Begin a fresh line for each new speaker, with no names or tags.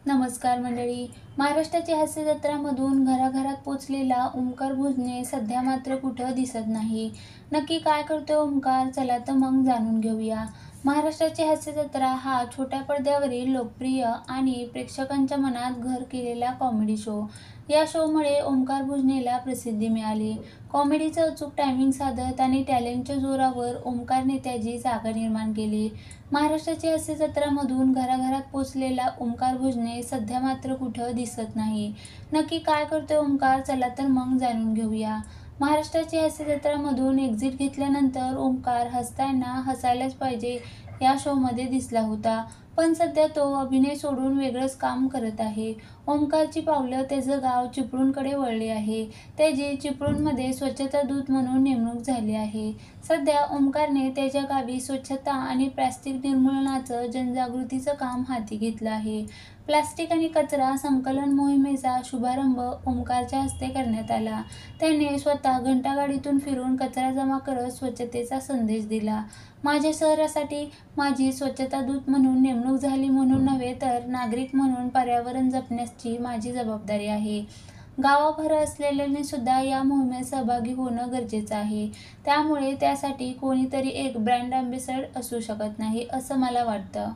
नमस्कार मंडळी. महाराष्ट्राची हास्य जत्रामधून घराघरात पोचलेला ओंकार भुजने सध्या मात्र कुठं दिसत नाही. नक्की काय करतोय ओंकार? चला तर मग जाणून घेऊया. महाराष्ट्राची हास्य जत्रा हा छोट्या पडद्यावरील लोकप्रिय आणि प्रेक्षकांच्या मनात घर केलेला कॉमेडी शो. या शोमुळे ओंकार भुजनेला प्रसिद्धी मिळाली. कॉमेडीचं अचूक टायमिंग साधत आणि टॅलेंटच्या जोरावर ओंकारने त्याची जागा निर्माण केली. महाराष्ट्राची हास्य जत्रामधून घराघरात पोचलेला ओंकार भुजने सध्या मात्र कुठं दिसत नाही. नक्की काय करतोय ओंकार? चला तर मग जाणून घेऊया. महाराष्ट्राची हास्य जत्रामधून एक्झिट घेतल्यानंतर ओंकार हसताना हसायलाच पाहिजे या शोमध्ये दिसला होता. पण सध्या तो अभिनय सोडून वेगळंच काम करत आहे. ओंकारची पावलं त्याचं गाव चिपळूणकडे वळली आहे. त्याची चिपळूणमध्ये स्वच्छता दूत म्हणून नेमणूक झाली आहे. सध्या ओंकारने त्याच्या गावी स्वच्छता आणि प्लास्टिक निर्मूलनाचं जनजागृतीचं काम हाती घेतलं आहे. प्लास्टिक आणि कचरा संकलन मोहिमेचा शुभारंभ ओंकारच्या हस्ते करण्यात आला. त्याने स्वतः घंटागाडीतून फिरून कचरा जमा करत स्वच्छतेचा संदेश दिला. माझ्या शहरासाठी माझी स्वच्छता दूत म्हणून नेमणूक झाली म्हणून नव्हे तर नागरिक म्हणून पर्यावरण जपण्याची माझी जबाबदारी आहे. गावाभर असलेल्यांनी सुद्धा या मोहिमेत सहभागी होणं गरजेचं आहे. त्यामुळे त्यासाठी कोणीतरी एक ब्रँड अँबॅसेडर असू शकत नाही असं मला वाटतं.